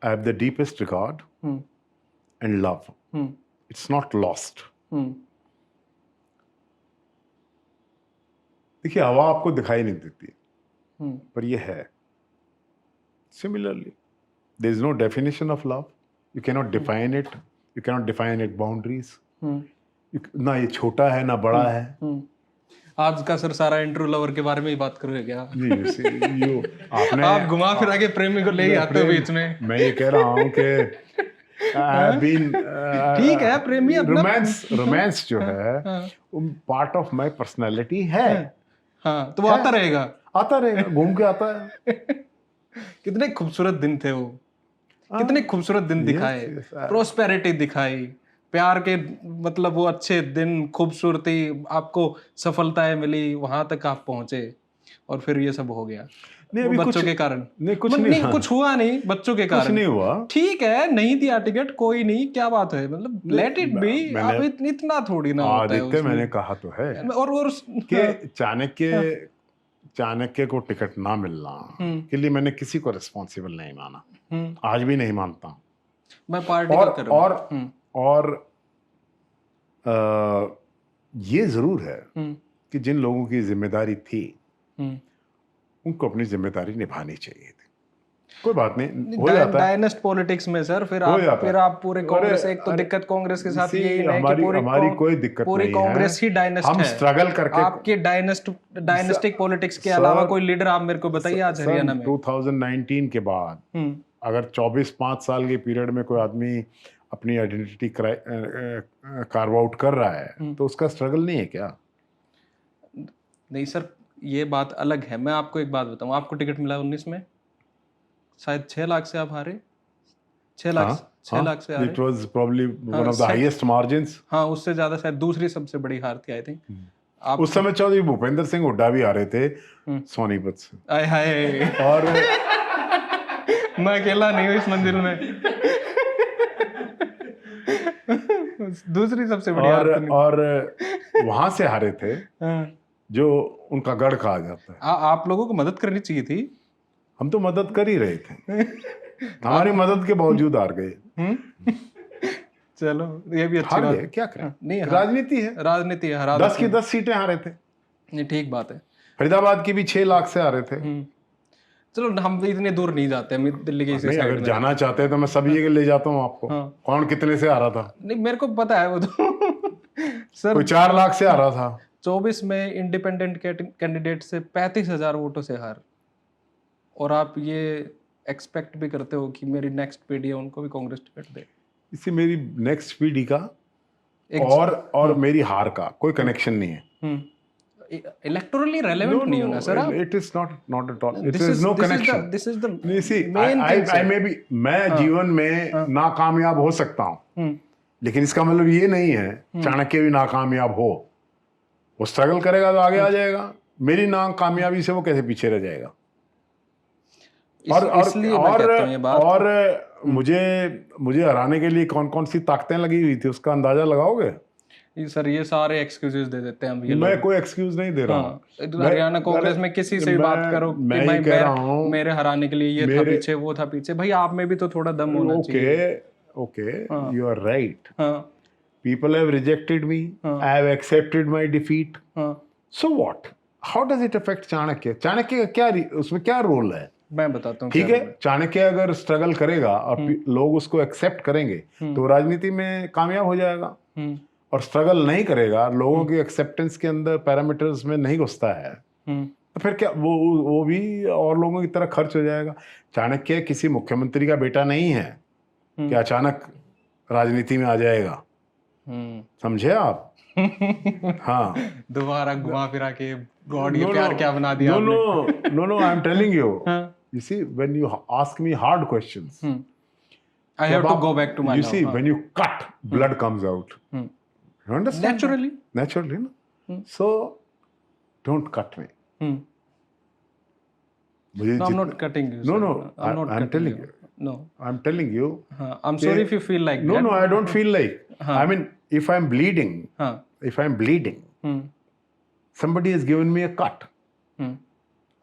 I have the deepest regard and love. It's not lost. देखिए, हवा आपको दिखाई नहीं देती, पर ये है. Similarly, there is no definition of love. You cannot define it. You cannot define its boundaries. ना ये छोटा है ना बड़ा है. आज का सर सारा इंट्रो लवर के बारे में ही बात करोगे क्या? जी, आपने आप घुमा फिरा के प्रेमी को ले ही आते हो बीच में. मैं ये कह रहा हूँ कि ठीक है, प्रेमी अपना रोमांस जो है पार्ट ऑफ माय पर्सनालिटी है. हाँ, तो वो आता रहेगा, घूम के आता है. कितने खूबसूरत दिन थे वो, कितने खूबसूरत दिन दिखाए, प्रोस्पेरिटी दिखाई, प्यार के मतलब वो अच्छे दिन, खूबसूरती, आपको सफलताएं मिली, वहां तक आप पहुंचे और फिर ये सब हो गया. नहीं, बच्चों के कारण कुछ हुआ नहीं, बच्चों के कारण नहीं हुआ. ठीक है, नहीं दिया टिकट, कोई नहीं, क्या बात है, मतलब लेट इट बी. अब इतना थोड़ी ना होता है. मैंने कहा तो है और कि चाणक्य को टिकट ना मिलना के लिए मैंने किसी को रिस्पॉन्सिबल नहीं माना, आज भी नहीं मानता. मैं पार्टी और ये जरूर है कि जिन लोगों की जिम्मेदारी थी उनको अपनी जिम्मेदारी निभानी चाहिए थी. कोई बात नहीं, हो जाता है डायनेस्ट पॉलिटिक्स में सर. फिर आप पूरे कांग्रेस, एक तो दिक्कत कांग्रेस के साथ ये है कि हमारी कोई दिक्कत पूरी कांग्रेस ही डायनेस्ट है. हम स्ट्रगल करके आपके डायनेस्टिक पॉलिटिक्स के अलावा कोई लीडर आप मेरे को बताइए आज हरियाणा में. 2019 के बाद अगर 5 साल के पीरियड में कोई आदमी अपनी आइडेंटिटी कार्व आउट कर रहा है तो उसका स्ट्रगल नहीं है क्या? नहीं सर, ये बात अलग है. मैं आपको एक बात बताऊं, आपको टिकट मिला 19 में, शायद 6 लाख से आप हारे. 6 लाख से हारे. It was probably one of the highest margins. हाँ, उससे ज्यादा शायद दूसरी सबसे बड़ी हार थी आई थिंक. आप उस समय चौधरी भूपेंद्र सिंह हुड्डा भी आ रहे थे सोनीपत से. आय हाय, और मैं अकेला नहीं हूँ इस मंजिल में. दूसरी सबसे बड़ी हार. और वहां से हारे थे जो उनका गढ़ कहा जाता है. आप लोगों को मदद करनी चाहिए थी. हम तो मदद कर ही रहे थे. हमारी मदद के बावजूद हार गए. चलो, ये भी अच्छी बात है. क्या करें, नहीं, राजनीति है. 10 की 10 सीटें हारे थे. नहीं, ठीक बात है. फरीदाबाद की भी 6 लाख से हारे थे. चलो, हम इतने दूर नहीं जाते, हम दिल्ली के नहीं, अगर जाना चाहते हैं तो मैं सभी जगह ले जाता हूँ आपको. कौन कितने से हारा था? नहीं, मेरे को पता है वो तो. सर, कोई 4 लाख से हारा था. 24 में इंडिपेंडेंट कैंडिडेट से 35,000 वोटों से हार. और आप ये एक्सपेक्ट भी करते हो कि मेरी नेक्स्ट पीढ़ी है उनको भी कांग्रेस टिकट दे. इससे मेरी नेक्स्ट पीढ़ी का और मेरी हार का कोई कनेक्शन नहीं है. इलेक्टोरली रेलेवेंट नहीं होना sir. It is not at all. It is no connection. This is the main thing. I may be, मैं जीवन में नाकामयाब हो सकता हूँ, लेकिन इसका मतलब ये नहीं है चाणक्य भी नाकामयाब हो. वो स्ट्रगल करेगा तो आगे आ जाएगा. मेरी नाकामयाबी से वो कैसे पीछे रह जाएगा? और मुझे हराने के लिए कौन कौन सी ताकतें लगी हुई थी उसका अंदाजा लगाओगे? सर, ये सारे एक्सक्यूजेस दे देते हैं हम. मैं कोई एक्सक्यूज नहीं दे रहा हूँ. हरियाणा कांग्रेस में किसी से भी बात करो कि मेरे हराने के लिए ये था पीछे, वो था पीछे. भाई, आप में भी तो थोड़ा दम होना चाहिए. Okay, you are right. People have rejected me. I have accepted my defeat. So what? How does it affect Chanakya? Chanakya का क्या, उसमें क्या रोल है? मैं बताता हूँ. ठीक है, चाणक्य अगर स्ट्रगल करेगा और लोग उसको एक्सेप्ट करेंगे तो राजनीति में कामयाब हो जाएगा. और स्ट्रगल नहीं करेगा, लोगों की एक्सेप्टेंस के अंदर पैरामीटर्स में नहीं घुसता है, तो फिर क्या वो भी और लोगों की तरह खर्च हो जाएगा. चाणक्य किसी मुख्यमंत्री का बेटा नहीं है कि अचानक राजनीति में आ जाएगा. समझे आप? हाँ, दोबारा घुमा फिरा के गॉड ये प्यार क्या बना दिया आपने. No, I am telling you. You see, when you ask me hard questions, I have to go back to my. You see, when you cut, blood comes out. You understand? Naturally, no? So, don't cut me. No, I'm not cutting you. No, I'm telling you. No, I'm telling you. I'm sorry if you feel like that. No, I don't feel like. I mean, if I'm bleeding, somebody has given me a cut.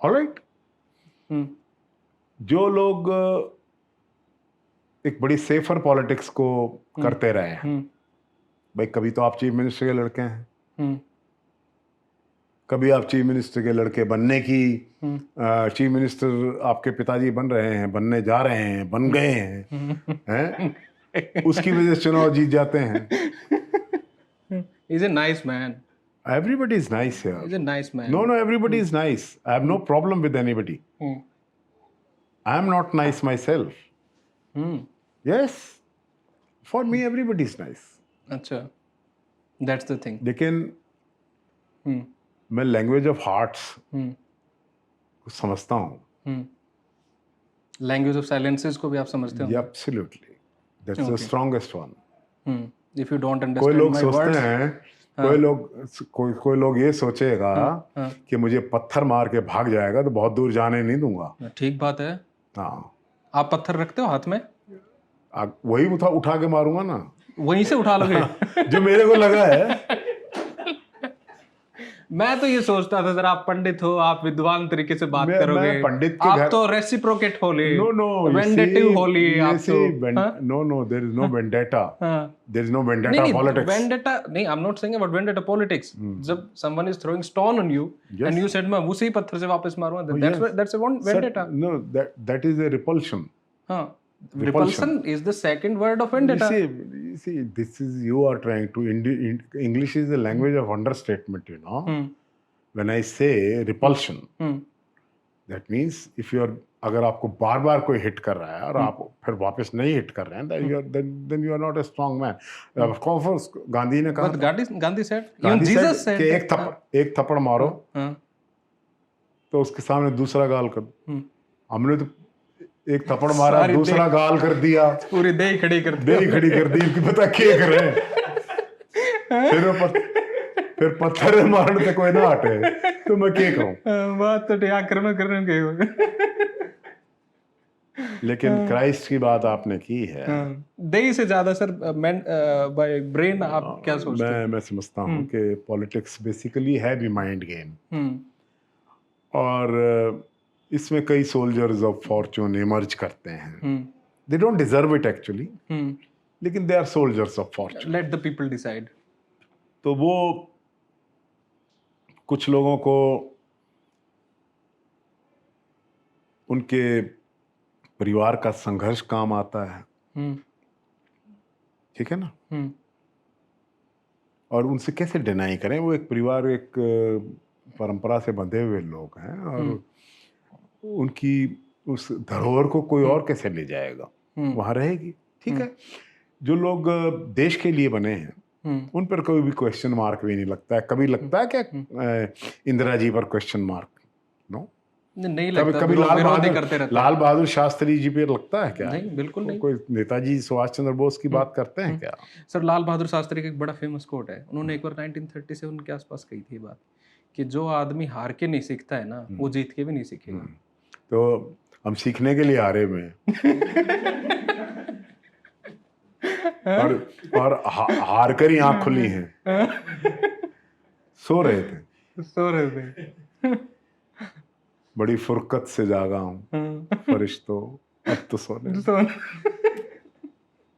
All right? जो लोग एक बड़ी safer politics को करते रहे हैं। भाई कभी तो आप चीफ मिनिस्टर के लड़के हैं, कभी आप चीफ मिनिस्टर के लड़के बनने की चीफ मिनिस्टर आपके पिताजी बन रहे हैं, बनने जा रहे हैं, बन गए हैं, उसकी वजह से चुनाव जीत जाते हैं। He's a nice man. Everybody is nice here. He's a nice man. No, everybody is nice. I have no problem with anybody. I am not nice myself. Yes, for me everybody is nice. अच्छा, that's the thing. लेकिन मैं language of hearts को समझता हूँ। Language of silences को भी आप समझते हो? Absolutely, that's the strongest one. If you don't understand कोई लोग my सोचते words, हैं, कोई लोग ये सोचेगा कि मुझे पत्थर मार के भाग जाएगा तो बहुत दूर जाने नहीं दूंगा। ठीक बात है। हाँ, आप पत्थर रखते हो हाथ में? वही उठा के मारूंगा ना, वहीं से उठा लोगे? जो मेरे को लगा है। मैं तो ये सोचता था सर, आप पंडित हो, आप विद्वान तरीके से बात करोगे। मैं पंडित के आप घर, तो रेसिप्रोकेट होली, no, वेंडेटिव होली। आप तो no, there is no vendetta. There is no vendetta नहीं, politics. vendetta नहीं, I'm not saying about vendetta politics. जब someone is throwing stone on you and you said मैं उसी पत्थर से वापस मारूंगा, that's a vendetta. No, that is a repulsion. हाँ, repulsion is the second word of vendetta. You see, this is, you are trying to, English is the language of understatement, you know. When I say repulsion, that means if you are, अगर आपको बार बार कोई hit कर रहा है और आप फिर वापस नहीं हिट कर रहे हैं, then you are not a strong man. Of course, Gandhi ने कहा, But Gandhi said, even Jesus said कि एक थप्पड़ मारो तो उसके सामने दूसरा गाल कर। हमने तो एक थप्पड़ मारा, दूसरा गाल कर दिया, पूरी दही खड़ी कर दी कि पता क्या करे। फिर पत्थर मारने से कोई ना हटे तो मैं क्या करूं? बात तो आक्रमण करने के। लेकिन क्राइस्ट की बात आपने की है। दही से ज्यादा सर बाय ब्रेन आप क्या सोचते हैं? मैं समझता हूँ कि पॉलिटिक्स बेसिकली है भी माइंड गेम, और इसमें कई सोल्जर्स ऑफ फॉर्चून इमर्ज करते हैं। They don't deserve it actually, लेकिन they are soldiers of fortune. Let the people decide. तो वो कुछ लोगों को उनके परिवार का संघर्ष काम आता है, ठीक है ना, और उनसे कैसे डिनाई करें? वो एक परिवार, एक परंपरा से बंधे हुए लोग हैं, और उनकी उस धरोहर को कोई और कैसे ले जाएगा? वहां रहेगी, ठीक है। जो लोग देश के लिए बने हैं उन पर कोई भी क्वेश्चन मार्क भी नहीं लगता है। कभी लगता है क्या इंदिरा जी पर क्वेश्चन मार्क? नो, नहीं लगता। कभी लाल बहादुर शास्त्री जी पे लगता है क्या? नहीं, बिल्कुल नहीं। कोई नेताजी सुभाष चंद्र बोस की बात करते हैं क्या? सर, लाल बहादुर शास्त्री का एक बड़ा फेमस कोट है, उन्होंने एक बार 1937 के आसपास कही थी बात, कि जो आदमी हार के नहीं सीखता है ना, वो जीत के भी नहीं सीखेगा। तो हम सीखने के लिए हारे हुए हैं और हार कर ही आँख खुली है। सो रहे थे। बड़ी फुरकत से जागा हूँ फरिश्तों, अब तो सोने।